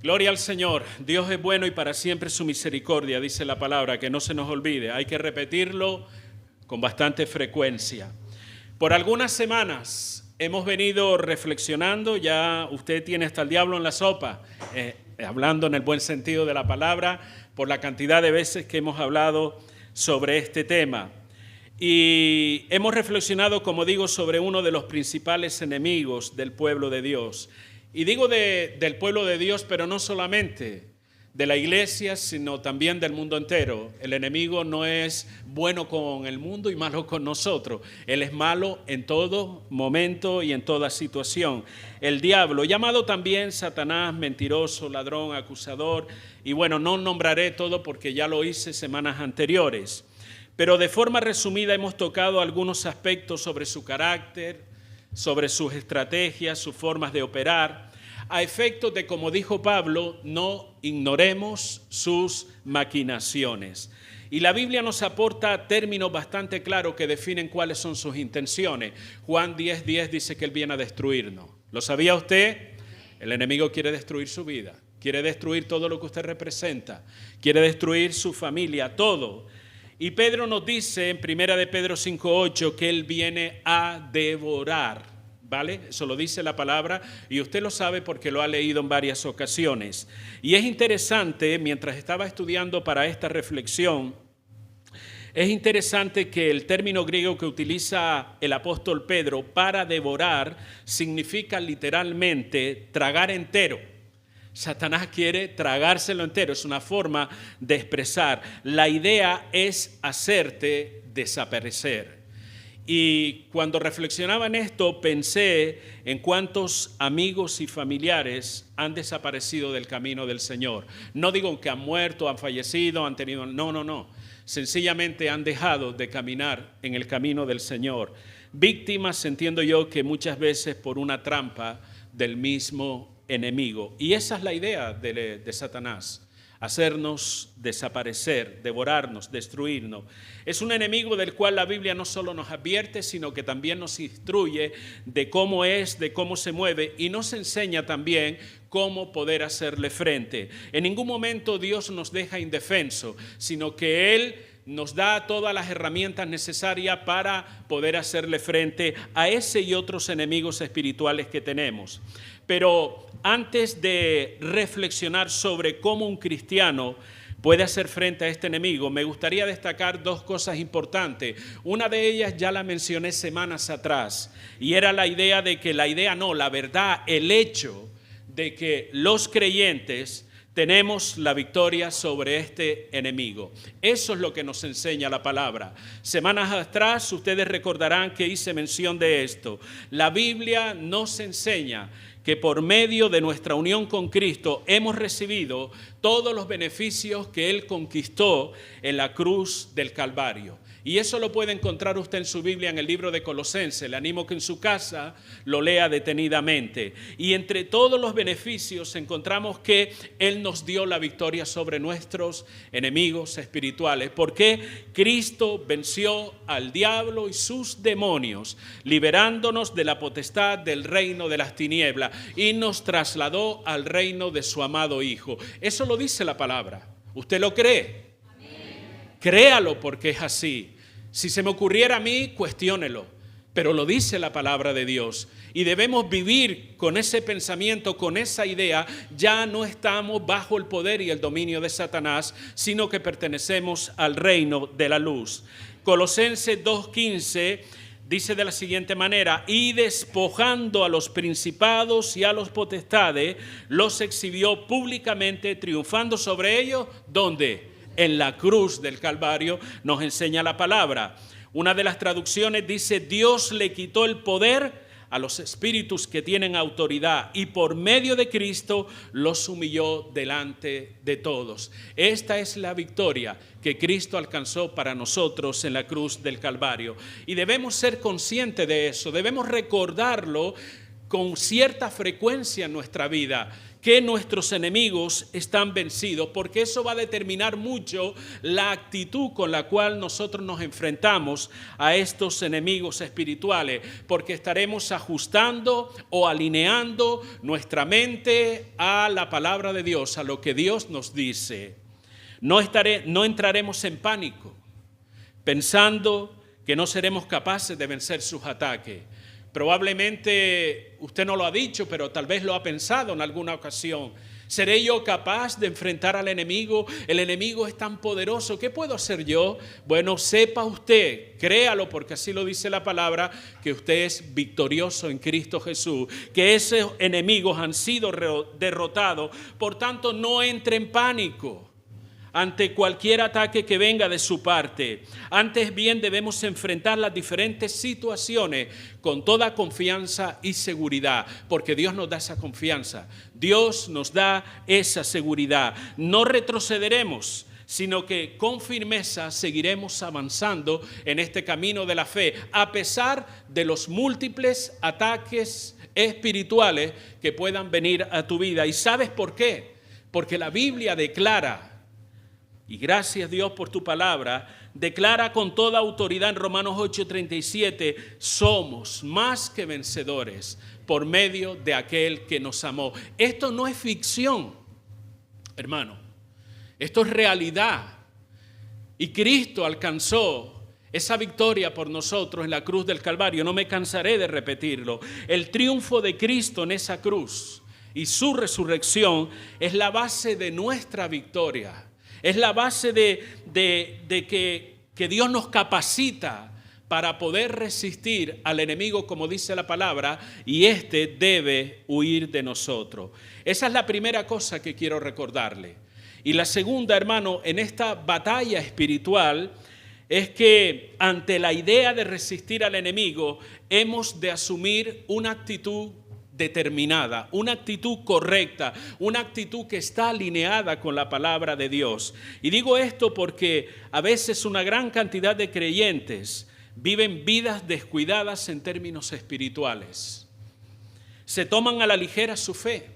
Gloria al Señor. Dios es bueno y para siempre su misericordia, dice la palabra, que no se nos olvide. Hay que repetirlo con bastante frecuencia. Por algunas semanas hemos venido reflexionando, ya usted tiene hasta el diablo en la sopa, hablando en el buen sentido de la palabra, por la cantidad de veces que hemos hablado sobre este tema. Y hemos reflexionado, como digo, sobre uno de los principales enemigos del pueblo de Dios. Y digo del pueblo de Dios, pero no solamente de la iglesia, sino también del mundo entero. El enemigo no es bueno con el mundo y malo con nosotros. Él es malo en todo momento y en toda situación. El diablo, llamado también Satanás, mentiroso, ladrón, acusador. Y bueno, no nombraré todo porque ya lo hice semanas anteriores. Pero de forma resumida hemos tocado algunos aspectos sobre su carácter, sobre sus estrategias, sus formas de operar, a efectos de, como dijo Pablo, no ignoremos sus maquinaciones. Y la Biblia nos aporta términos bastante claros que definen cuáles son sus intenciones. Juan 10:10 dice que Él viene a destruirnos. ¿Lo sabía usted? El enemigo quiere destruir su vida, quiere destruir todo lo que usted representa, quiere destruir su familia, todo. Y Pedro nos dice en 1 de Pedro 5:8 que Él viene a devorar, ¿vale? Eso lo dice la palabra y usted lo sabe porque lo ha leído en varias ocasiones. Y es interesante, mientras estaba estudiando para esta reflexión, es interesante que el término griego que utiliza el apóstol Pedro para devorar significa literalmente tragar entero. Satanás quiere tragárselo entero, es una forma de expresar. La idea es hacerte desaparecer. Y cuando reflexionaba en esto, pensé en cuántos amigos y familiares han desaparecido del camino del Señor. No digo que han muerto, han fallecido, han tenido... No. Sencillamente han dejado de caminar en el camino del Señor. Víctimas, entiendo yo, que muchas veces por una trampa del mismo enemigo. Y esa es la idea de Satanás, hacernos desaparecer, devorarnos, destruirnos. Es un enemigo del cual la Biblia no solo nos advierte, sino que también nos instruye de cómo es, de cómo se mueve y nos enseña también cómo poder hacerle frente. En ningún momento Dios nos deja indefenso, sino que Él nos da todas las herramientas necesarias para poder hacerle frente a ese y otros enemigos espirituales que tenemos. Pero antes de reflexionar sobre cómo un cristiano puede hacer frente a este enemigo, me gustaría destacar dos cosas importantes. Una de ellas ya la mencioné semanas atrás y era la idea de que la verdad, el hecho de que los creyentes tenemos la victoria sobre este enemigo. Eso es lo que nos enseña la palabra. Semanas atrás ustedes recordarán que hice mención de esto. La Biblia nos enseña que por medio de nuestra unión con Cristo hemos recibido todos los beneficios que Él conquistó en la cruz del Calvario. Y eso lo puede encontrar usted en su Biblia en el libro de Colosenses. Le animo que en su casa lo lea detenidamente. Y entre todos los beneficios encontramos que Él nos dio la victoria sobre nuestros enemigos espirituales. Porque Cristo venció al diablo y sus demonios, liberándonos de la potestad del reino de las tinieblas y nos trasladó al reino de su amado Hijo. Eso lo dice la palabra. ¿Usted lo cree? Amén. Créalo porque es así. Si se me ocurriera a mí, cuestiónelo, pero lo dice la palabra de Dios y debemos vivir con ese pensamiento, con esa idea. Ya no estamos bajo el poder y el dominio de Satanás, sino que pertenecemos al reino de la luz. Colosenses 2:15 dice de la siguiente manera: y despojando a los principados y a los potestades, los exhibió públicamente, triunfando sobre ellos. ¿Dónde? En la cruz del Calvario, nos enseña la palabra. Una de las traducciones dice: Dios le quitó el poder a los espíritus que tienen autoridad y por medio de Cristo los humilló delante de todos. Esta es la victoria que Cristo alcanzó para nosotros en la cruz del Calvario. Y debemos ser conscientes de eso, debemos recordarlo con cierta frecuencia en nuestra vida, que nuestros enemigos están vencidos, porque eso va a determinar mucho la actitud con la cual nosotros nos enfrentamos a estos enemigos espirituales, porque estaremos ajustando o alineando nuestra mente a la palabra de Dios, a lo que Dios nos dice. No entraremos en pánico, pensando que no seremos capaces de vencer sus ataques. Probablemente usted no lo ha dicho, pero tal vez lo ha pensado en alguna ocasión. ¿Seré yo capaz de enfrentar al enemigo? El enemigo es tan poderoso. ¿Qué puedo hacer yo? Bueno, sepa usted, créalo, porque así lo dice la palabra, que usted es victorioso en Cristo Jesús, que esos enemigos han sido derrotados. Por tanto, no entre en pánico ante cualquier ataque que venga de su parte. Antes bien debemos enfrentar las diferentes situaciones con toda confianza y seguridad, porque Dios nos da esa confianza, Dios nos da esa seguridad. No retrocederemos, sino que con firmeza seguiremos avanzando en este camino de la fe, a pesar de los múltiples ataques espirituales que puedan venir a tu vida. ¿Y sabes por qué? Porque la Biblia declara, y gracias Dios por tu palabra, declara con toda autoridad en Romanos 8:37, somos más que vencedores por medio de aquel que nos amó. Esto no es ficción, hermano, esto es realidad. Y Cristo alcanzó esa victoria por nosotros en la cruz del Calvario. No me cansaré de repetirlo. El triunfo de Cristo en esa cruz y su resurrección es la base de nuestra victoria. Es la base de que Dios nos capacita para poder resistir al enemigo, como dice la palabra, y éste debe huir de nosotros. Esa es la primera cosa que quiero recordarle. Y la segunda, hermano, en esta batalla espiritual, es que ante la idea de resistir al enemigo, hemos de asumir una actitud determinada, una actitud correcta, una actitud que está alineada con la palabra de Dios. Y digo esto porque a veces una gran cantidad de creyentes viven vidas descuidadas en términos espirituales. Se toman a la ligera su fe,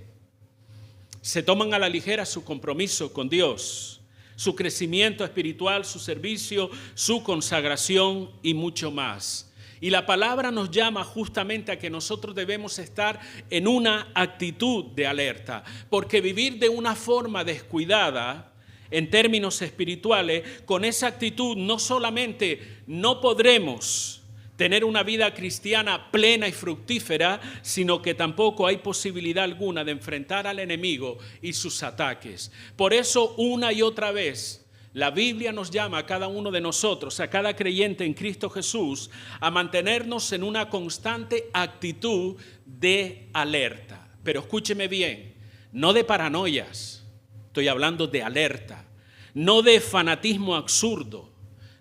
se toman a la ligera su compromiso con Dios, su crecimiento espiritual, su servicio, su consagración y mucho más. Y la palabra nos llama justamente a que nosotros debemos estar en una actitud de alerta, porque vivir de una forma descuidada en términos espirituales, con esa actitud no solamente no podremos tener una vida cristiana plena y fructífera, sino que tampoco hay posibilidad alguna de enfrentar al enemigo y sus ataques. Por eso, una y otra vez, la Biblia nos llama a cada uno de nosotros, a cada creyente en Cristo Jesús, a mantenernos en una constante actitud de alerta. Pero escúcheme bien, no de paranoias, estoy hablando de alerta, no de fanatismo absurdo,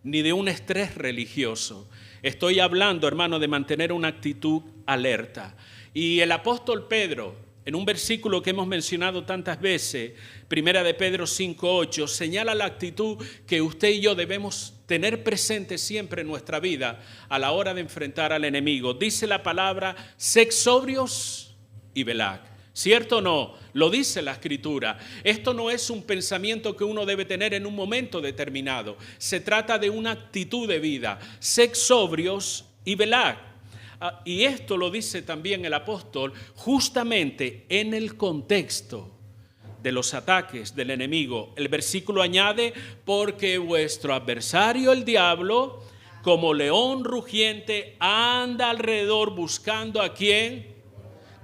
ni de un estrés religioso. Estoy hablando, hermano, de mantener una actitud alerta. Y el apóstol Pedro, en un versículo que hemos mencionado tantas veces, Primera de Pedro 5:8, señala la actitud que usted y yo debemos tener presente siempre en nuestra vida a la hora de enfrentar al enemigo. Dice la palabra, sed sobrios y velad. ¿Cierto o no? Lo dice la Escritura. Esto no es un pensamiento que uno debe tener en un momento determinado. Se trata de una actitud de vida. Sed sobrios y velad. Y esto lo dice también el apóstol justamente en el contexto de los ataques del enemigo. El versículo añade, porque vuestro adversario el diablo, como león rugiente, anda alrededor buscando a quien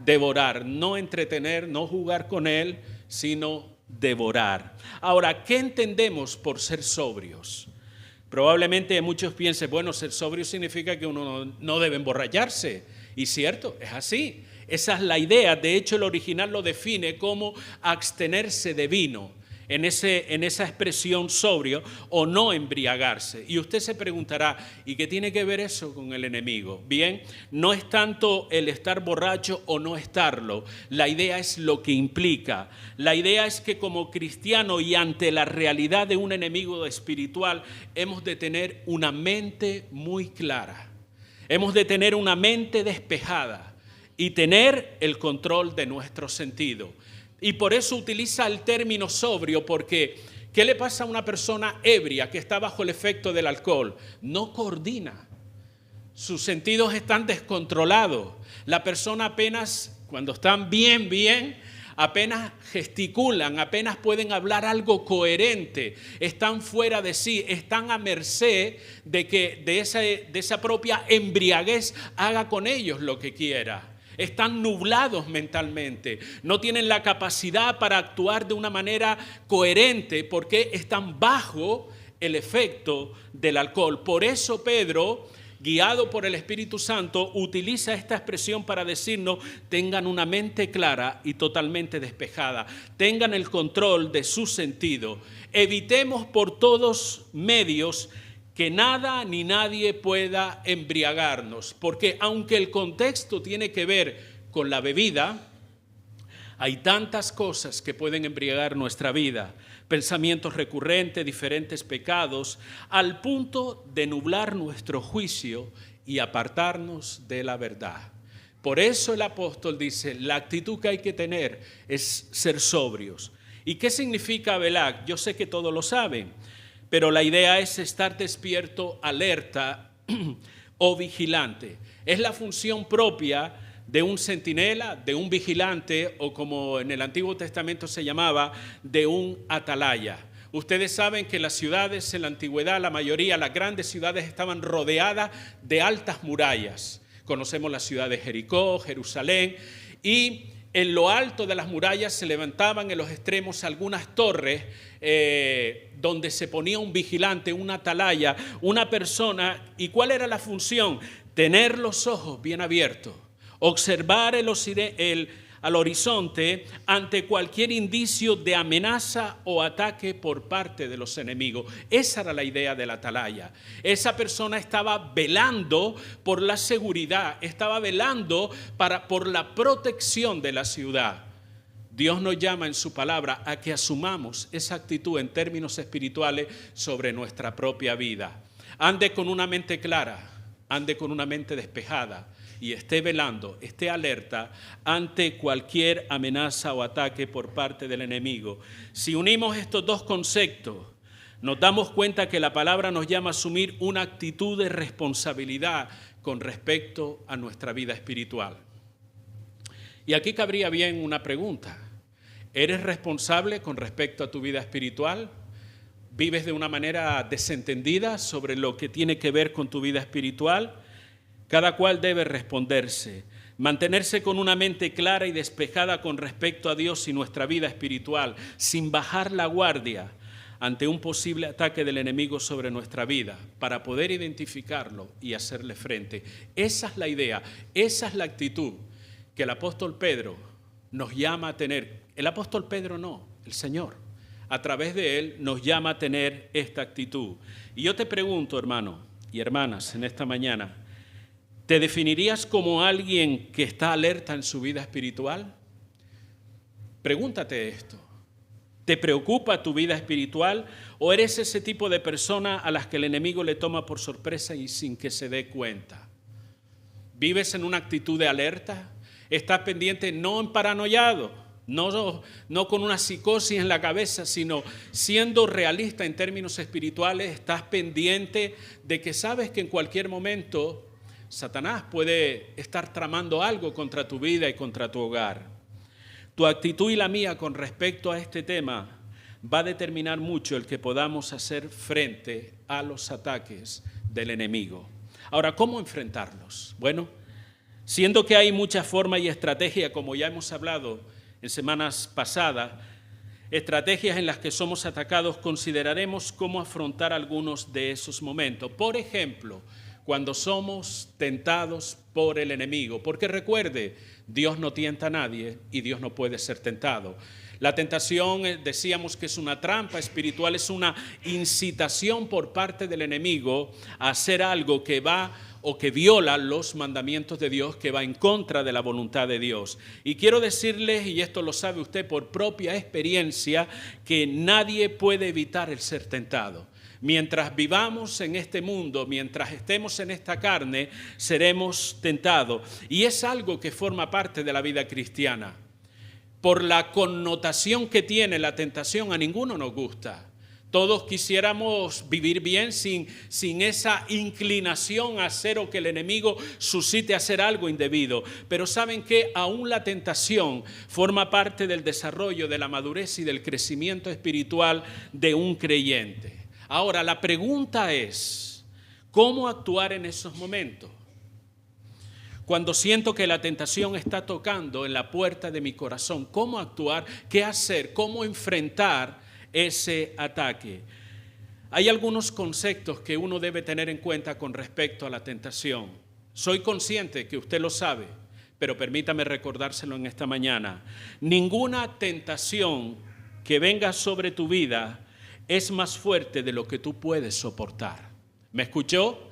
devorar. No entretener, no jugar con él, sino devorar. Ahora, ¿qué entendemos por ser sobrios? Probablemente muchos piensen, bueno, ser sobrio significa que uno no debe emborracharse. Y cierto, es así. Esa es la idea. De hecho, el original lo define como abstenerse de vino, en esa expresión sobrio, o no embriagarse. Y usted se preguntará, ¿y qué tiene que ver eso con el enemigo? Bien, no es tanto el estar borracho o no estarlo. La idea es lo que implica. La idea es que como cristiano y ante la realidad de un enemigo espiritual, hemos de tener una mente muy clara. Hemos de tener una mente despejada y tener el control de nuestro sentido. Y por eso utiliza el término sobrio, porque ¿qué le pasa a una persona ebria que está bajo el efecto del alcohol? No coordina. Sus sentidos están descontrolados. La persona apenas, cuando están bien, apenas gesticulan, apenas pueden hablar algo coherente. Están fuera de sí, están a merced de que de esa propia embriaguez haga con ellos lo que quiera. Están nublados mentalmente, no tienen la capacidad para actuar de una manera coherente porque están bajo el efecto del alcohol. Por eso Pedro, guiado por el Espíritu Santo, utiliza esta expresión para decirnos: tengan una mente clara y totalmente despejada, tengan el control de su sentido, evitemos por todos medios que nada ni nadie pueda embriagarnos, porque aunque el contexto tiene que ver con la bebida, hay tantas cosas que pueden embriagar nuestra vida, pensamientos recurrentes, diferentes pecados, al punto de nublar nuestro juicio y apartarnos de la verdad. Por eso el apóstol dice, la actitud que hay que tener es ser sobrios. ¿Y qué significa velar? Yo sé que todos lo saben, pero la idea es estar despierto, alerta o vigilante. Es la función propia de un centinela, de un vigilante, o como en el Antiguo Testamento se llamaba, de un atalaya. Ustedes saben que las ciudades en la antigüedad, la mayoría, las grandes ciudades estaban rodeadas de altas murallas. Conocemos la ciudad de Jericó, Jerusalén, y en lo alto de las murallas se levantaban en los extremos algunas torres donde se ponía un vigilante, una atalaya, una persona. ¿Y cuál era la función? Tener los ojos bien abiertos, observar al horizonte ante cualquier indicio de amenaza o ataque por parte de los enemigos. Esa era la idea de la atalaya. Esa persona estaba velando por la seguridad, estaba velando por la protección de la ciudad. Dios nos llama en su palabra a que asumamos esa actitud en términos espirituales sobre nuestra propia vida. Ande con una mente clara, ande con una mente despejada y esté velando, esté alerta ante cualquier amenaza o ataque por parte del enemigo. Si unimos estos dos conceptos, nos damos cuenta que la palabra nos llama a asumir una actitud de responsabilidad con respecto a nuestra vida espiritual. Y aquí cabría bien una pregunta. ¿Eres responsable con respecto a tu vida espiritual? ¿Vives de una manera desentendida sobre lo que tiene que ver con tu vida espiritual? Cada cual debe responderse, mantenerse con una mente clara y despejada con respecto a Dios y nuestra vida espiritual, sin bajar la guardia ante un posible ataque del enemigo sobre nuestra vida, para poder identificarlo y hacerle frente. Esa es la idea, esa es la actitud que el apóstol Pedro nos llama a tener. El apóstol Pedro no, el Señor. A través de él nos llama a tener esta actitud. Y yo te pregunto, hermano y hermanas, en esta mañana, ¿te definirías como alguien que está alerta en su vida espiritual? Pregúntate esto. ¿Te preocupa tu vida espiritual o eres ese tipo de persona a las que el enemigo le toma por sorpresa y sin que se dé cuenta? ¿Vives en una actitud de alerta? ¿Estás pendiente, no en paranoiado, no con una psicosis en la cabeza, sino siendo realista en términos espirituales? ¿Estás pendiente de que sabes que en cualquier momento Satanás puede estar tramando algo contra tu vida y contra tu hogar? Tu actitud y la mía con respecto a este tema va a determinar mucho el que podamos hacer frente a los ataques del enemigo. Ahora, ¿cómo enfrentarlos? Bueno, siendo que hay muchas formas y estrategias, como ya hemos hablado en semanas pasadas, estrategias en las que somos atacados, consideraremos cómo afrontar algunos de esos momentos. Por ejemplo, cuando somos tentados por el enemigo. Porque recuerde, Dios no tienta a nadie y Dios no puede ser tentado. La tentación, decíamos que es una trampa espiritual, es una incitación por parte del enemigo a hacer algo que va o que viola los mandamientos de Dios, que va en contra de la voluntad de Dios. Y quiero decirles, y esto lo sabe usted por propia experiencia, que nadie puede evitar el ser tentado. Mientras vivamos en este mundo, mientras estemos en esta carne, seremos tentados. Y es algo que forma parte de la vida cristiana. por la connotación que tiene la tentación, a ninguno nos gusta. Todos quisiéramos vivir bien sin esa inclinación a hacer o que el enemigo suscite a hacer algo indebido. Pero ¿saben qué? Aún la tentación forma parte del desarrollo, de la madurez y del crecimiento espiritual de un creyente. Ahora, la pregunta es, ¿cómo actuar en esos momentos? Cuando siento que la tentación está tocando en la puerta de mi corazón, ¿cómo actuar? ¿Qué hacer? ¿Cómo enfrentar ese ataque? Hay algunos conceptos que uno debe tener en cuenta con respecto a la tentación. Soy consciente que usted lo sabe, pero permítame recordárselo en esta mañana. Ninguna tentación que venga sobre tu vida es más fuerte de lo que tú puedes soportar. ¿Me escuchó?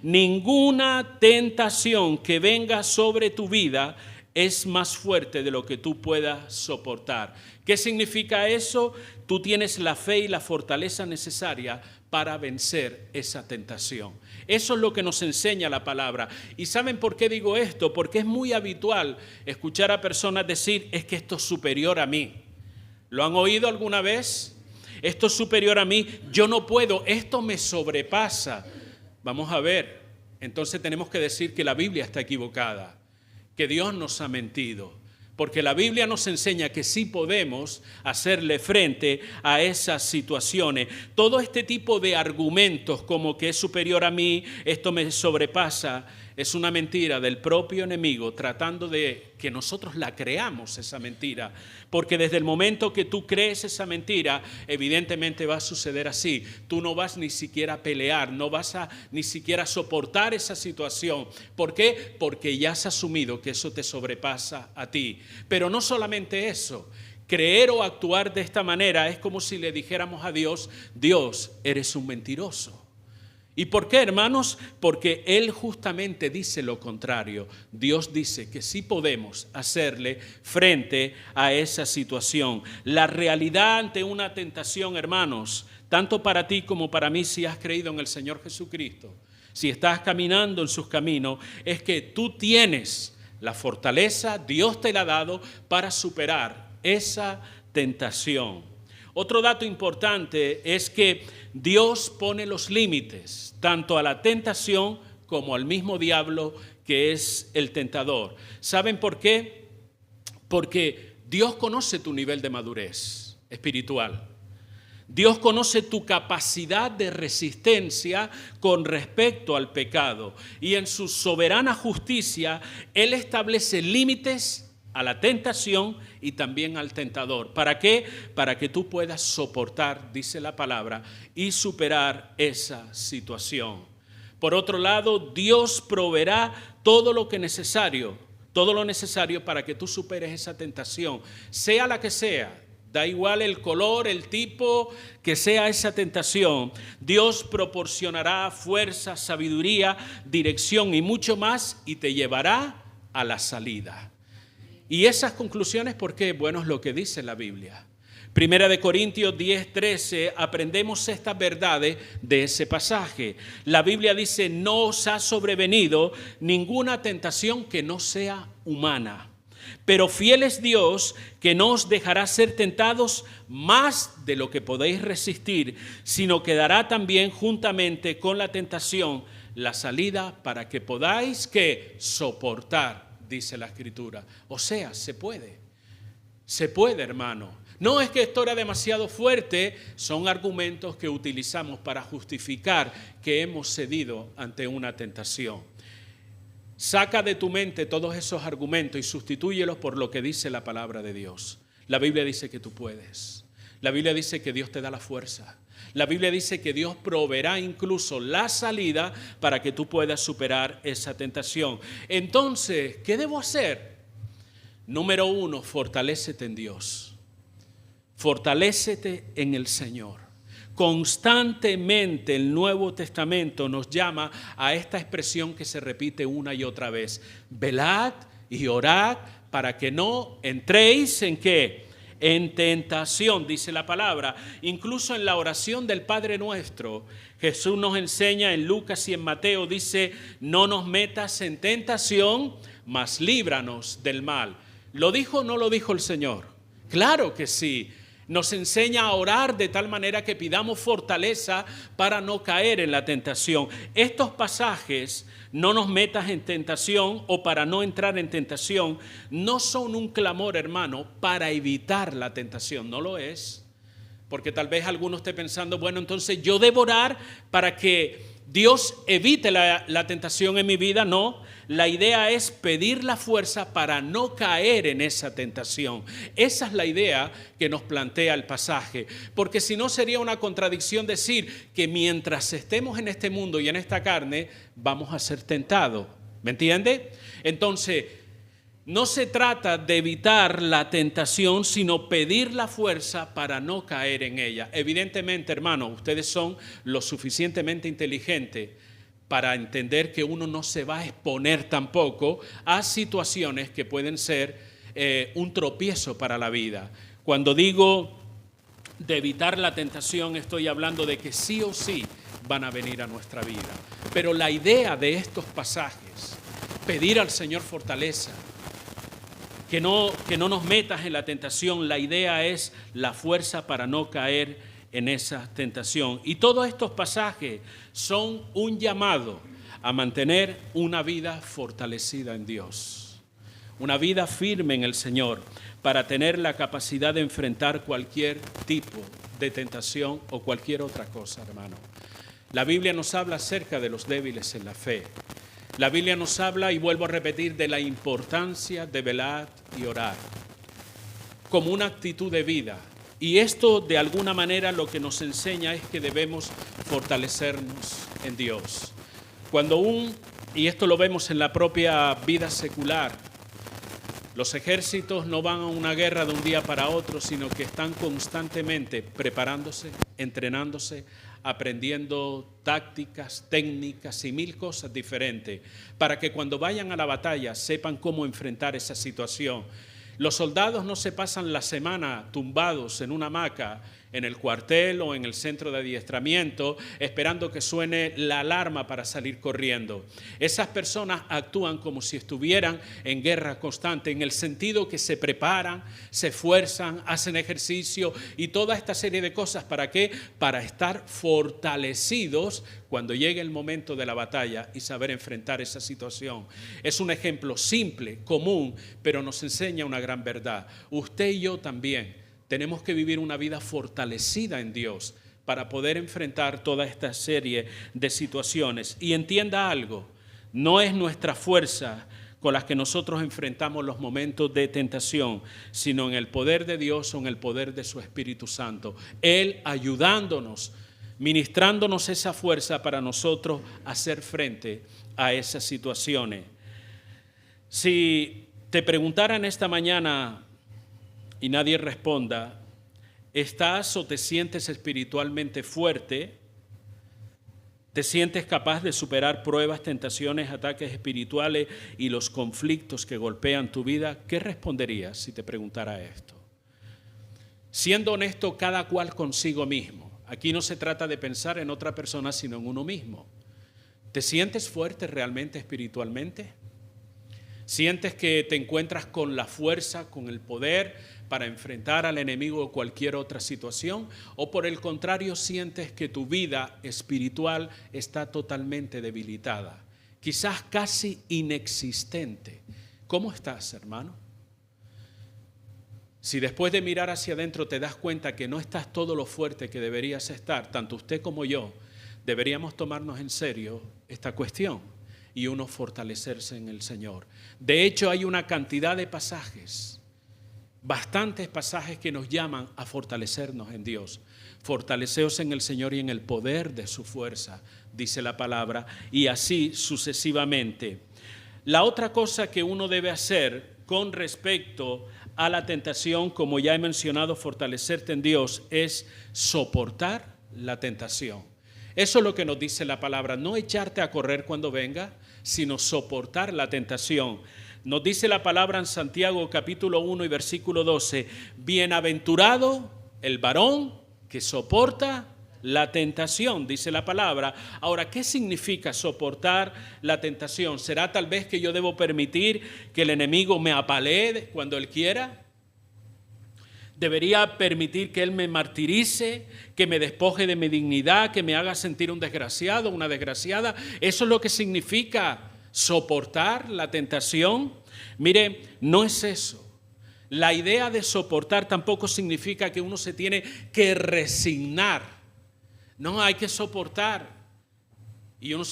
Ninguna tentación que venga sobre tu vida es más fuerte de lo que tú puedas soportar. ¿Qué significa eso? Tú tienes la fe y la fortaleza necesaria para vencer esa tentación. Eso es lo que nos enseña la palabra. ¿Y saben por qué digo esto? Porque es muy habitual escuchar a personas decir, es que esto es superior a mí. ¿Lo han oído alguna vez? Esto es superior a mí, yo no puedo, esto me sobrepasa. Vamos a ver, entonces tenemos que decir que la Biblia está equivocada, que Dios nos ha mentido, porque la Biblia nos enseña que sí podemos hacerle frente a esas situaciones. Todo este tipo de argumentos como que es superior a mí, esto me sobrepasa, es una mentira del propio enemigo tratando de que nosotros la creamos esa mentira. Porque desde el momento que tú crees esa mentira, evidentemente va a suceder así. Tú no vas ni siquiera a pelear, no vas a ni siquiera soportar esa situación. ¿Por qué? Porque ya has asumido que eso te sobrepasa a ti. Pero no solamente eso. Creer o actuar de esta manera es como si le dijéramos a Dios, Dios, eres un mentiroso. ¿Y por qué, hermanos? Porque Él justamente dice lo contrario. Dios dice que sí podemos hacerle frente a esa situación. La realidad ante una tentación, hermanos, tanto para ti como para mí, si has creído en el Señor Jesucristo, si estás caminando en sus caminos, es que tú tienes la fortaleza, Dios te la ha dado para superar esa tentación. Otro dato importante es que Dios pone los límites tanto a la tentación como al mismo diablo que es el tentador. ¿Saben por qué? Porque Dios conoce tu nivel de madurez espiritual. Dios conoce tu capacidad de resistencia con respecto al pecado. Y en su soberana justicia, Él establece límites a la tentación y también al tentador. ¿Para qué? Para que tú puedas soportar, dice la palabra, y superar esa situación. Por otro lado, Dios proveerá todo lo necesario para que tú superes esa tentación, sea la que sea. Da igual el color, el tipo, que sea esa tentación. Dios proporcionará fuerza, sabiduría, dirección y mucho más y te llevará a la salida. Y esas conclusiones, ¿por qué? Bueno, es lo que dice la Biblia. Primera de Corintios 10:13, aprendemos estas verdades de ese pasaje. La Biblia dice, no os ha sobrevenido ninguna tentación que no sea humana. Pero fiel es Dios, que no os dejará ser tentados más de lo que podéis resistir, sino que dará también juntamente con la tentación la salida para que podáis que soportar, dice la Escritura. O sea, se puede, hermano. No es que esto era demasiado fuerte, son argumentos que utilizamos para justificar que hemos cedido ante una tentación. Saca de tu mente todos esos argumentos y sustitúyelos por lo que dice la palabra de Dios. La Biblia dice que tú puedes. La Biblia dice que Dios te da la fuerza. La Biblia dice que Dios proveerá incluso la salida para que tú puedas superar esa tentación. Entonces, ¿qué debo hacer? Número 1, fortalécete en Dios. Fortalécete en el Señor. Constantemente el Nuevo Testamento nos llama a esta expresión que se repite una y otra vez. Velad y orad para que no entréis en ¿qué? En tentación, dice la palabra. Incluso en la oración del Padre Nuestro, Jesús nos enseña en Lucas y en Mateo, dice, no nos metas en tentación, mas líbranos del mal. ¿Lo dijo o no lo dijo el Señor? Claro que sí. Nos enseña a orar de tal manera que pidamos fortaleza para no caer en la tentación. Estos pasajes, no nos metas en tentación o para no entrar en tentación, no son un clamor, hermano, para evitar la tentación. No lo es. Porque tal vez alguno esté pensando, bueno, entonces yo debo orar para que Dios evite la tentación en mi vida. No, la idea es pedir la fuerza para no caer en esa tentación. Esa es la idea que nos plantea el pasaje. Porque si no sería una contradicción decir que mientras estemos en este mundo y en esta carne, vamos a ser tentados. ¿Me entiende? Entonces, no se trata de evitar la tentación, sino pedir la fuerza para no caer en ella. Evidentemente, hermano, ustedes son lo suficientemente inteligentes para entender que uno no se va a exponer tampoco a situaciones que pueden ser un tropiezo para la vida. Cuando digo de evitar la tentación, estoy hablando de que sí o sí van a venir a nuestra vida. Pero la idea de estos pasajes, pedir al Señor fortaleza, que no nos metas en la tentación. La idea es la fuerza para no caer en esa tentación. Y todos estos pasajes son un llamado a mantener una vida fortalecida en Dios, una vida firme en el Señor, para tener la capacidad de enfrentar cualquier tipo de tentación o cualquier otra cosa, hermano. La Biblia nos habla acerca de los débiles en la fe. La Biblia nos habla, y vuelvo a repetir, de la importancia de velar y orar como una actitud de vida. Y esto de alguna manera lo que nos enseña es que debemos fortalecernos en Dios. Y esto lo vemos en la propia vida secular, los ejércitos no van a una guerra de un día para otro, sino que están constantemente preparándose, entrenándose, aprendiendo tácticas, técnicas y mil cosas diferentes para que cuando vayan a la batalla sepan cómo enfrentar esa situación. Los soldados no se pasan la semana tumbados en una hamaca en el cuartel o en el centro de adiestramiento esperando que suene la alarma para salir corriendo. Esas personas actúan como si estuvieran en guerra constante, en el sentido que se preparan, se esfuerzan, hacen ejercicio y toda esta serie de cosas. ¿Para qué? Para estar fortalecidos cuando llegue el momento de la batalla y saber enfrentar esa situación. Es un ejemplo simple, común, pero nos enseña una gran verdad. Usted y yo también tenemos que vivir una vida fortalecida en Dios para poder enfrentar toda esta serie de situaciones. Y entienda algo, no es nuestra fuerza con las que nosotros enfrentamos los momentos de tentación, sino en el poder de Dios o en el poder de su Espíritu Santo. Él ayudándonos, ministrándonos esa fuerza para nosotros hacer frente a esas situaciones. Si te preguntaran esta mañana y nadie responda, ¿estás o te sientes espiritualmente fuerte? ¿Te sientes capaz de superar pruebas, tentaciones, ataques espirituales y los conflictos que golpean tu vida? ¿Qué responderías si te preguntara esto? Siendo honesto, cada cual consigo mismo. Aquí no se trata de pensar en otra persona, sino en uno mismo. ¿Te sientes fuerte realmente espiritualmente? ¿Sientes que te encuentras con la fuerza, con el poder para enfrentar al enemigo o cualquier otra situación? ¿O por el contrario sientes que tu vida espiritual está totalmente debilitada, quizás casi inexistente? ¿Cómo estás, hermano? Si después de mirar hacia adentro te das cuenta que no estás todo lo fuerte que deberías estar, tanto usted como yo, deberíamos tomarnos en serio esta cuestión y uno fortalecerse en el Señor. De hecho, hay una cantidad de pasajes, bastantes pasajes que nos llaman a fortalecernos en Dios. Fortaleceos en el Señor y en el poder de su fuerza, dice la palabra, y así sucesivamente. La otra cosa que uno debe hacer con respecto a la tentación, como ya he mencionado, fortalecerte en Dios, es soportar la tentación. Eso es lo que nos dice la palabra, no echarte a correr cuando venga, sino soportar la tentación. Nos dice la palabra en Santiago capítulo 1 y versículo 12, bienaventurado el varón que soporta la tentación, dice la palabra. Ahora, ¿qué significa soportar la tentación? ¿Será tal vez que yo debo permitir que el enemigo me apalee cuando él quiera? ¿Debería permitir que él me martirice, que me despoje de mi dignidad, que me haga sentir un desgraciado, una desgraciada? ¿Eso es lo que significa soportar la tentación? Mire, no es eso. La idea de soportar tampoco significa que uno se tiene que resignar. No, hay que soportar. Y uno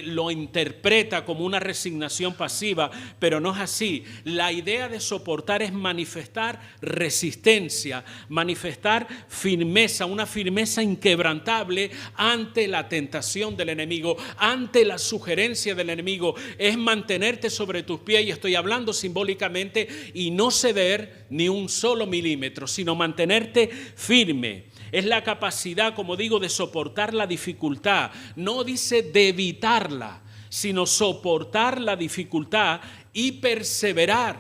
lo interpreta como una resignación pasiva, pero no es así. La idea de soportar es manifestar resistencia, manifestar firmeza, una firmeza inquebrantable ante la tentación del enemigo, ante la sugerencia del enemigo. Es mantenerte sobre tus pies, y estoy hablando simbólicamente, y no ceder ni un solo milímetro, sino mantenerte firme. Es la capacidad, como digo, de soportar la dificultad. No dice de evitarla, sino soportar la dificultad y perseverar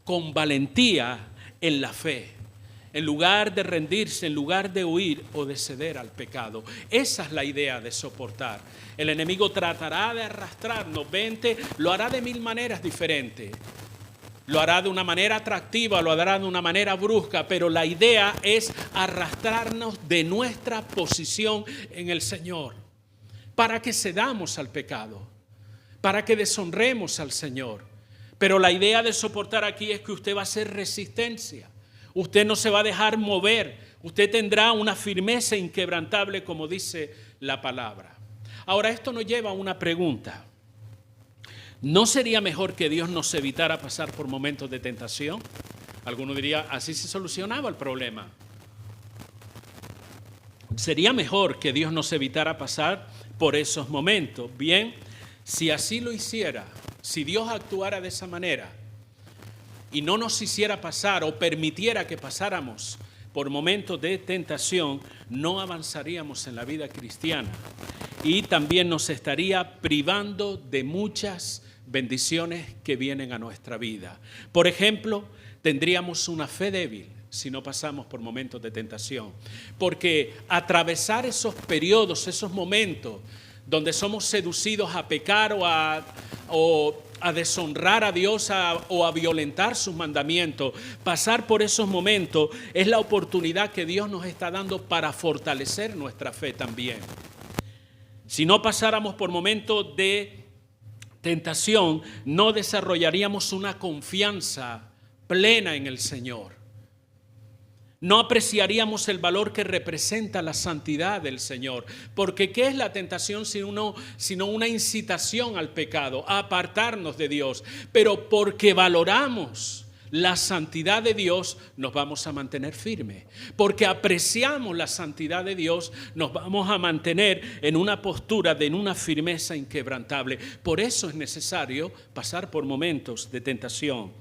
con valentía en la fe. En lugar de rendirse, en lugar de huir o de ceder al pecado. Esa es la idea de soportar. El enemigo tratará de arrastrarnos, lo hará de mil maneras diferentes. Lo hará de una manera atractiva, lo hará de una manera brusca, pero la idea es arrastrarnos de nuestra posición en el Señor, para que cedamos al pecado, para que deshonremos al Señor. Pero la idea de soportar aquí es que usted va a hacer resistencia, usted no se va a dejar mover, usted tendrá una firmeza inquebrantable, como dice la palabra. Ahora, esto nos lleva a una pregunta. ¿No sería mejor que Dios nos evitara pasar por momentos de tentación? Alguno diría, así se solucionaba el problema. ¿Sería mejor que Dios nos evitara pasar por esos momentos? Bien, si así lo hiciera, si Dios actuara de esa manera y no nos hiciera pasar o permitiera que pasáramos por momentos de tentación, no avanzaríamos en la vida cristiana y también nos estaría privando de muchas bendiciones que vienen a nuestra vida. Por ejemplo, tendríamos una fe débil si no pasamos por momentos de tentación, porque atravesar esos periodos, esos momentos donde somos seducidos a pecar o a deshonrar a Dios o a violentar sus mandamientos, pasar por esos momentos es la oportunidad que Dios nos está dando para fortalecer nuestra fe también. Si no pasáramos por momentos de tentación, no desarrollaríamos una confianza plena en el Señor. No apreciaríamos el valor que representa la santidad del Señor. Porque ¿qué es la tentación sino una incitación al pecado, a apartarnos de Dios? Pero porque valoramos la santidad de Dios, nos vamos a mantener firmes. Porque apreciamos la santidad de Dios, nos vamos a mantener en una postura en una firmeza inquebrantable. Por eso es necesario pasar por momentos de tentación.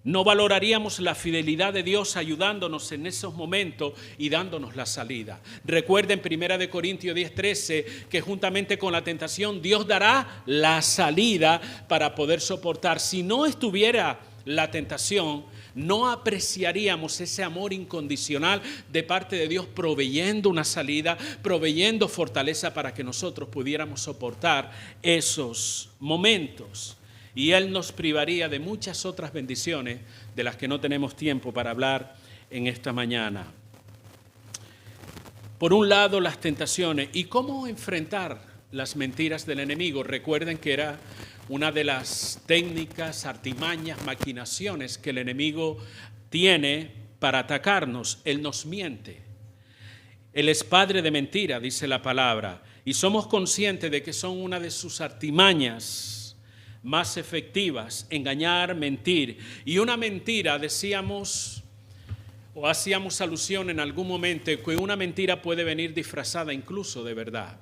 No valoraríamos la fidelidad de Dios ayudándonos en esos momentos y dándonos la salida. Recuerden 1 Corintios 10:13 que juntamente con la tentación Dios dará la salida para poder soportar. Si no estuviera la tentación, no apreciaríamos ese amor incondicional de parte de Dios proveyendo una salida, proveyendo fortaleza para que nosotros pudiéramos soportar esos momentos. Y Él nos privaría de muchas otras bendiciones de las que no tenemos tiempo para hablar en esta mañana. Por un lado, las tentaciones. ¿Y cómo enfrentar las mentiras del enemigo? Recuerden que era una de las técnicas, artimañas, maquinaciones que el enemigo tiene para atacarnos. Él nos miente. Él es padre de mentira, dice la palabra. Y somos conscientes de que son una de sus artimañas más efectivas, engañar, mentir. Y una mentira, decíamos o hacíamos alusión en algún momento, que una mentira puede venir disfrazada incluso de verdad.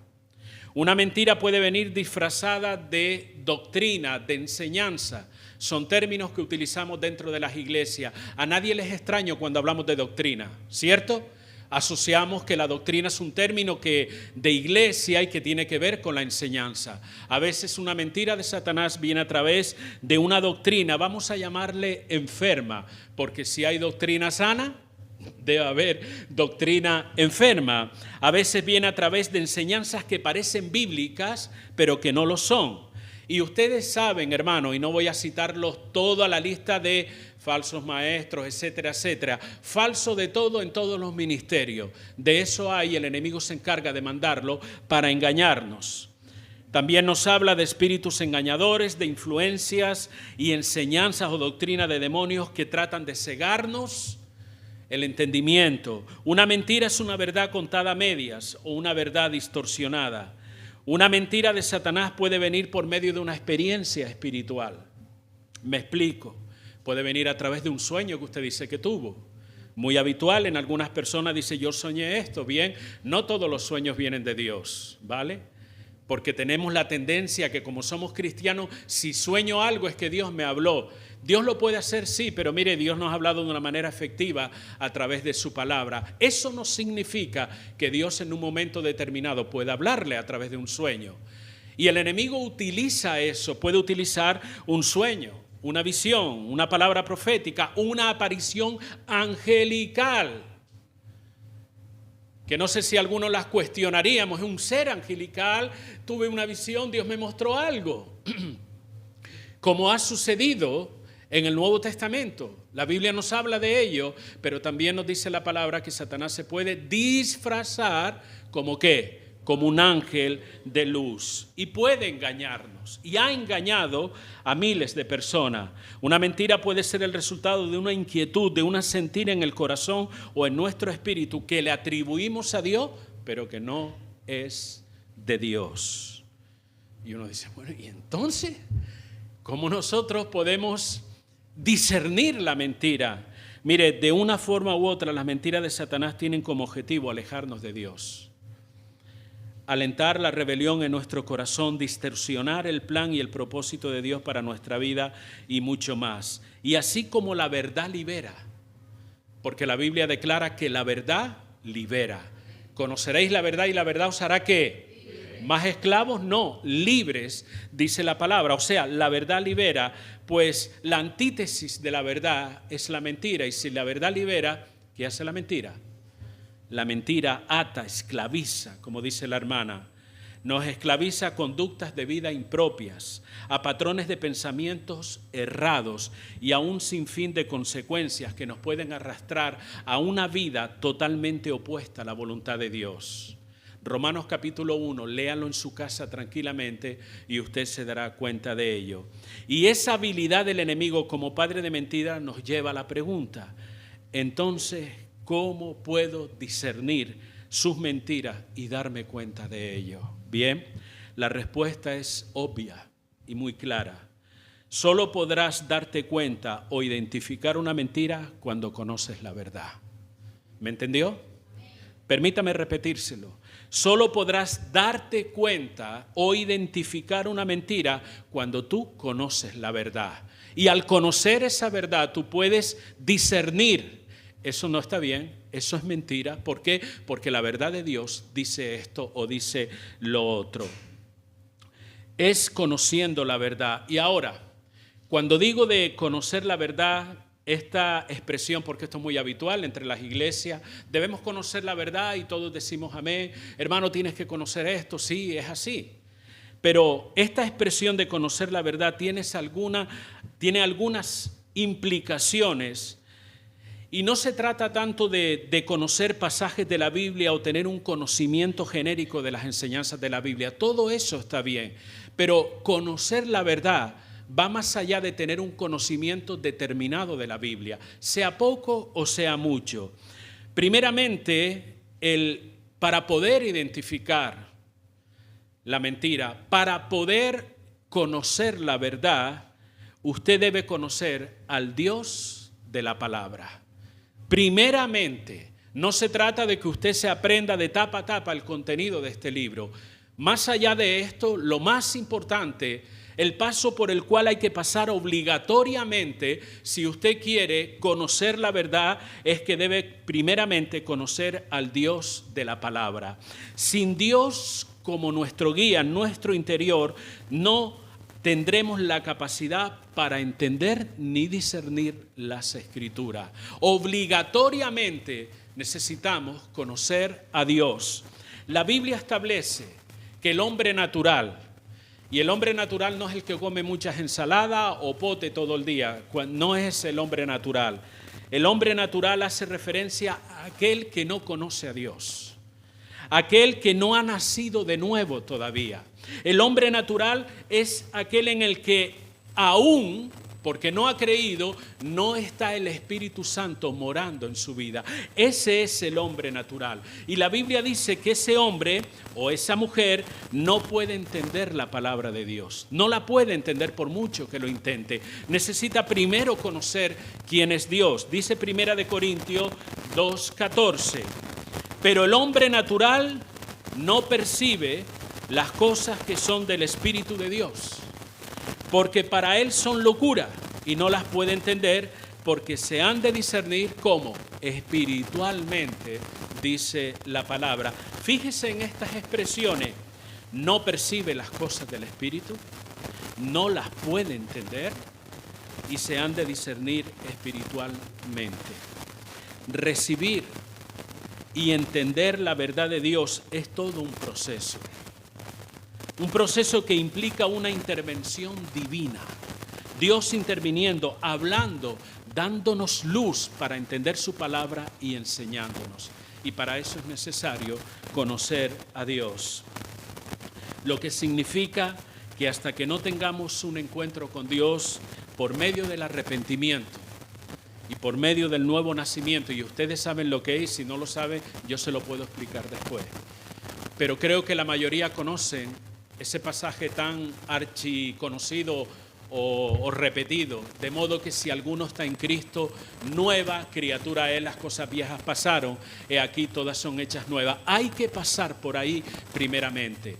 Una mentira puede venir disfrazada de doctrina, de enseñanza. Son términos que utilizamos dentro de las iglesias. A nadie les es extraño cuando hablamos de doctrina, ¿cierto? Asociamos que la doctrina es un término de iglesia y que tiene que ver con la enseñanza. A veces una mentira de Satanás viene a través de una doctrina, vamos a llamarle enferma, porque si hay doctrina sana, debe haber doctrina enferma. A veces viene a través de enseñanzas que parecen bíblicas, pero que no lo son. Y ustedes saben, hermano, y no voy a citarlos toda la lista de falsos maestros, etcétera, etcétera. Falso de todo en todos los ministerios. De eso hay, el enemigo se encarga de mandarlo para engañarnos. También nos habla de espíritus engañadores, de influencias y enseñanzas o doctrina de demonios que tratan de cegarnos el entendimiento. Una mentira es una verdad contada a medias o una verdad distorsionada. Una mentira de Satanás puede venir por medio de una experiencia espiritual. Me explico. Puede venir a través de un sueño que usted dice que tuvo. Muy habitual en algunas personas dice, yo soñé esto. Bien, no todos los sueños vienen de Dios, ¿vale? Porque tenemos la tendencia que como somos cristianos, si sueño algo es que Dios me habló. Dios lo puede hacer, sí, pero mire, Dios nos ha hablado de una manera efectiva a través de su palabra. Eso no significa que Dios en un momento determinado pueda hablarle a través de un sueño. Y el enemigo utiliza eso, puede utilizar un sueño, una visión, una palabra profética, una aparición angelical. Que no sé si algunos las cuestionaríamos, es un ser angelical, tuve una visión, Dios me mostró algo. Como ha sucedido en el Nuevo Testamento. La Biblia nos habla de ello, pero también nos dice la palabra que Satanás se puede disfrazar como ¿qué? Como un ángel de luz. Y puede engañarnos. Y ha engañado a miles de personas. Una mentira puede ser el resultado de una inquietud, de una sentir en el corazón o en nuestro espíritu que le atribuimos a Dios, pero que no es de Dios. Y uno dice, bueno, ¿y entonces cómo nosotros podemos discernir la mentira? Mire, de una forma u otra, las mentiras de Satanás tienen como objetivo alejarnos de Dios. Alentar la rebelión en nuestro corazón, distorsionar el plan y el propósito de Dios para nuestra vida y mucho más. Y así como la verdad libera, porque la Biblia declara que la verdad libera. Conoceréis la verdad y la verdad os hará ¿qué? Más esclavos, no, libres, dice la palabra. O sea, la verdad libera, pues la antítesis de la verdad es la mentira. Y si la verdad libera, ¿qué hace la mentira? La mentira ata, esclaviza, como dice la hermana. Nos esclaviza a conductas de vida impropias, a patrones de pensamientos errados y a un sinfín de consecuencias que nos pueden arrastrar a una vida totalmente opuesta a la voluntad de Dios. Romanos capítulo 1, léalo en su casa tranquilamente y usted se dará cuenta de ello. Y esa habilidad del enemigo como padre de mentira nos lleva a la pregunta, entonces, ¿cómo puedo discernir sus mentiras y darme cuenta de ello? Bien, la respuesta es obvia y muy clara. Solo podrás darte cuenta o identificar una mentira cuando conoces la verdad. ¿Me entendió? Permítame repetírselo. Solo podrás darte cuenta o identificar una mentira cuando tú conoces la verdad. Y al conocer esa verdad, tú puedes discernir. Eso no está bien, eso es mentira. ¿Por qué? Porque la verdad de Dios dice esto o dice lo otro. Es conociendo la verdad. Y ahora, cuando digo de conocer la verdad, esta expresión, porque esto es muy habitual entre las iglesias, debemos conocer la verdad y todos decimos amén. Hermano, tienes que conocer esto, sí, es así. Pero esta expresión de conocer la verdad tiene algunas implicaciones. Y no se trata tanto de conocer pasajes de la Biblia o tener un conocimiento genérico de las enseñanzas de la Biblia. Todo eso está bien, pero conocer la verdad va más allá de tener un conocimiento determinado de la Biblia, sea poco o sea mucho. Primeramente, para poder identificar la mentira, para poder conocer la verdad, usted debe conocer al Dios de la palabra. Primeramente, no se trata de que usted se aprenda de tapa a tapa el contenido de este libro. Más allá de esto, lo más importante, el paso por el cual hay que pasar obligatoriamente si usted quiere conocer la verdad, es que debe primeramente conocer al Dios de la palabra. Sin Dios como nuestro guía, nuestro interior, no tendremos la capacidad para entender ni discernir las Escrituras. Obligatoriamente necesitamos conocer a Dios. La Biblia establece que el hombre natural, y el hombre natural no es el que come muchas ensaladas o pote todo el día, no es el hombre natural. El hombre natural hace referencia a aquel que no conoce a Dios, aquel que no ha nacido de nuevo todavía. El hombre natural es aquel en el que aún, porque no ha creído, no está el Espíritu Santo morando en su vida. Ese es el hombre natural. Y la Biblia dice que ese hombre o esa mujer no puede entender la palabra de Dios. No la puede entender por mucho que lo intente. Necesita primero conocer quién es Dios. Dice 1 Corintios 2:14. Pero el hombre natural no percibe las cosas que son del Espíritu de Dios, porque para él son locura y no las puede entender, porque se han de discernir como espiritualmente, dice la palabra. Fíjese en estas expresiones: no percibe las cosas del Espíritu, no las puede entender y se han de discernir espiritualmente. Recibir y entender la verdad de Dios es todo un proceso. Un proceso que implica una intervención divina. Dios interviniendo, hablando, dándonos luz para entender su palabra y enseñándonos. Y para eso es necesario conocer a Dios. Lo que significa que hasta que no tengamos un encuentro con Dios por medio del arrepentimiento y por medio del nuevo nacimiento, y ustedes saben lo que es, si no lo saben, yo se lo puedo explicar después. Pero creo que la mayoría conocen ese pasaje tan archiconocido o repetido, de modo que si alguno está en Cristo, nueva criatura es, las cosas viejas pasaron, he aquí todas son hechas nuevas. Hay que pasar por ahí primeramente.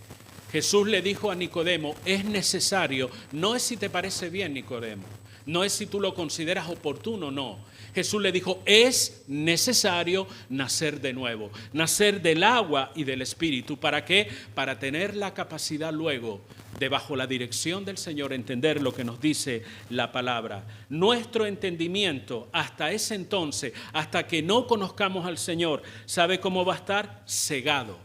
Jesús le dijo a Nicodemo, es necesario, no es si te parece bien, Nicodemo, no es si tú lo consideras oportuno, no. Jesús le dijo, es necesario nacer de nuevo, nacer del agua y del Espíritu. ¿Para qué? Para tener la capacidad luego de, bajo la dirección del Señor, entender lo que nos dice la palabra. Nuestro entendimiento hasta ese entonces, hasta que no conozcamos al Señor, ¿sabe cómo va a estar? Cegado.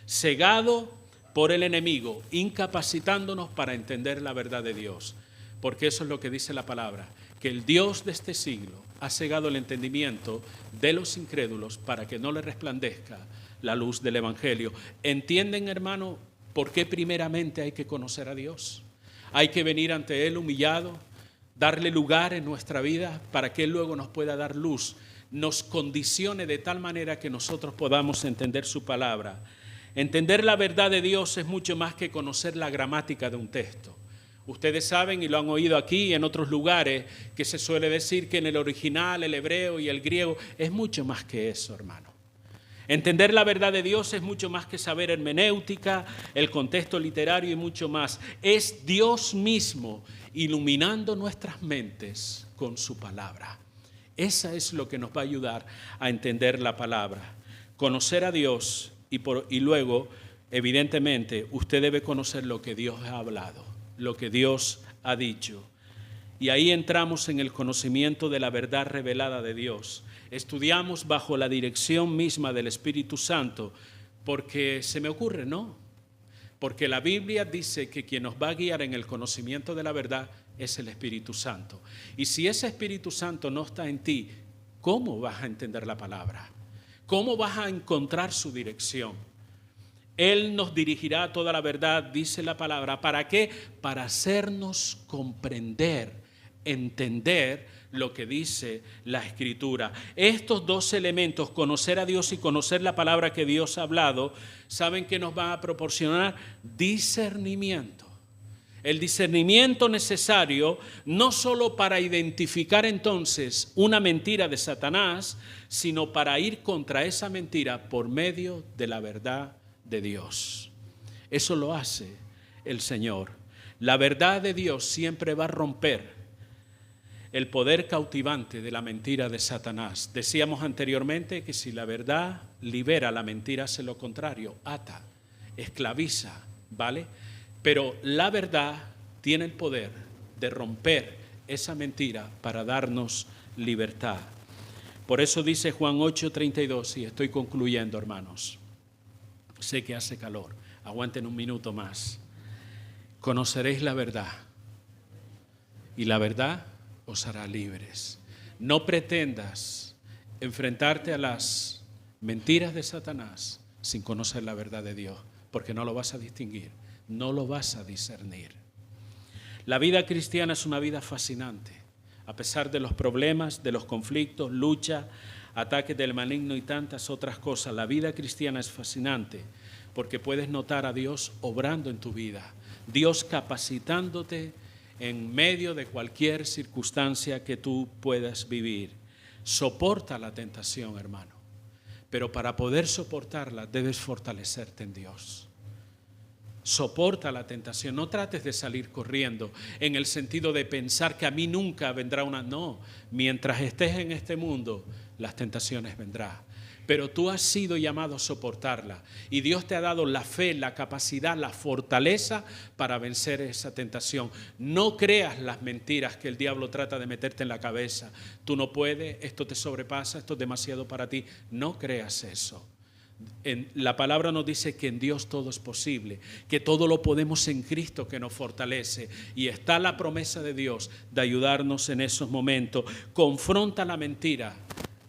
Cegado por el enemigo, incapacitándonos para entender la verdad de Dios. Porque eso es lo que dice la palabra, que el Dios de este siglo ha cegado el entendimiento de los incrédulos para que no les resplandezca la luz del Evangelio. ¿Entienden, hermano, por qué primeramente hay que conocer a Dios? Hay que venir ante Él humillado, darle lugar en nuestra vida para que Él luego nos pueda dar luz, nos condicione de tal manera que nosotros podamos entender su palabra. Entender la verdad de Dios es mucho más que conocer la gramática de un texto. Ustedes saben, y lo han oído aquí y en otros lugares, que se suele decir que en el original, el hebreo y el griego, es mucho más que eso, hermano. Entender la verdad de Dios es mucho más que saber hermenéutica, el contexto literario y mucho más. Es Dios mismo iluminando nuestras mentes con su palabra. Esa es lo que nos va a ayudar a entender la palabra. Conocer a Dios y luego, evidentemente, usted debe conocer lo que Dios ha hablado, lo que Dios ha dicho. Y ahí entramos en el conocimiento de la verdad revelada de Dios. Estudiamos bajo la dirección misma del Espíritu Santo, porque se me ocurre, ¿no? Porque la Biblia dice que quien nos va a guiar en el conocimiento de la verdad es el Espíritu Santo. Y si ese Espíritu Santo no está en ti, ¿cómo vas a entender la palabra? ¿Cómo vas a encontrar su dirección? Él nos dirigirá a toda la verdad, dice la palabra. ¿Para qué? Para hacernos comprender, entender lo que dice la Escritura. Estos dos elementos, conocer a Dios y conocer la palabra que Dios ha hablado, ¿saben que nos van a proporcionar? Discernimiento. El discernimiento necesario no solo para identificar entonces una mentira de Satanás, sino para ir contra esa mentira por medio de la verdad de Dios. Eso lo hace el Señor. La verdad de Dios siempre va a romper el poder cautivante de la mentira de Satanás. Decíamos anteriormente que si la verdad libera, la mentira hace lo contrario, ata, esclaviza, ¿vale? Pero la verdad tiene el poder de romper esa mentira para darnos libertad. Por eso dice Juan 8:32, y estoy concluyendo, hermanos. Sé que hace calor, aguanten un minuto más. Conoceréis la verdad, y la verdad os hará libres. No pretendas enfrentarte a las mentiras de Satanás sin conocer la verdad de Dios, porque no lo vas a distinguir, no lo vas a discernir. La vida cristiana es una vida fascinante, a pesar de los problemas, de los conflictos, lucha, ataques del maligno y tantas otras cosas. La vida cristiana es fascinante porque puedes notar a Dios obrando en tu vida, Dios capacitándote en medio de cualquier circunstancia que tú puedas vivir. Soporta la tentación, hermano, pero para poder soportarla debes fortalecerte en Dios. Soporta la tentación, no trates de salir corriendo en el sentido de pensar que a mí nunca vendrá una. No, mientras estés en este mundo, las tentaciones vendrán. Pero tú has sido llamado a soportarla y Dios te ha dado la fe, la capacidad, la fortaleza para vencer esa tentación. No creas las mentiras que el diablo trata de meterte en la cabeza. Tú no puedes, esto te sobrepasa, esto es demasiado para ti. No creas eso. La palabra nos dice que en Dios todo es posible, que todo lo podemos en Cristo que nos fortalece, y está la promesa de Dios de ayudarnos en esos momentos. Confronta la mentira,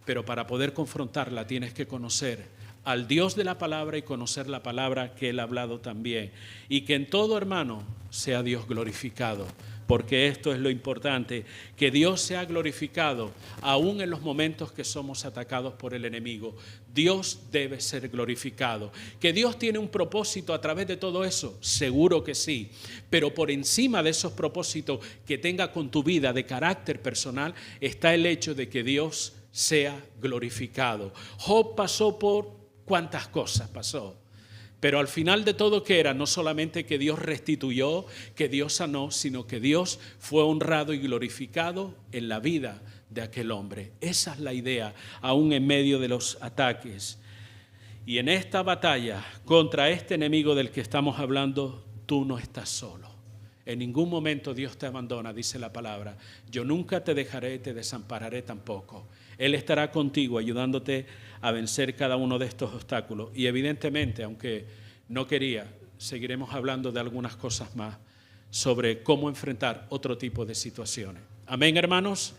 pero para poder confrontarla tienes que conocer al Dios de la palabra y conocer la palabra que Él ha hablado también. Y que en todo, hermano, sea Dios glorificado, porque esto es lo importante, que Dios sea glorificado aún en los momentos que somos atacados por el enemigo. Dios debe ser glorificado. ¿Que Dios tiene un propósito a través de todo eso? Seguro que sí, pero por encima de esos propósitos que tenga con tu vida de carácter personal está el hecho de que Dios sea glorificado. Job pasó por cuántas cosas pasó. Pero al final de todo, ¿qué era? No solamente que Dios restituyó, que Dios sanó, sino que Dios fue honrado y glorificado en la vida de aquel hombre. Esa es la idea, aún en medio de los ataques. Y en esta batalla contra este enemigo del que estamos hablando, tú no estás solo. En ningún momento Dios te abandona, dice la palabra. Yo nunca te dejaré, te desampararé tampoco. Él estará contigo ayudándote a vencer cada uno de estos obstáculos. Y evidentemente, aunque no quería, seguiremos hablando de algunas cosas más sobre cómo enfrentar otro tipo de situaciones. Amén, hermanos.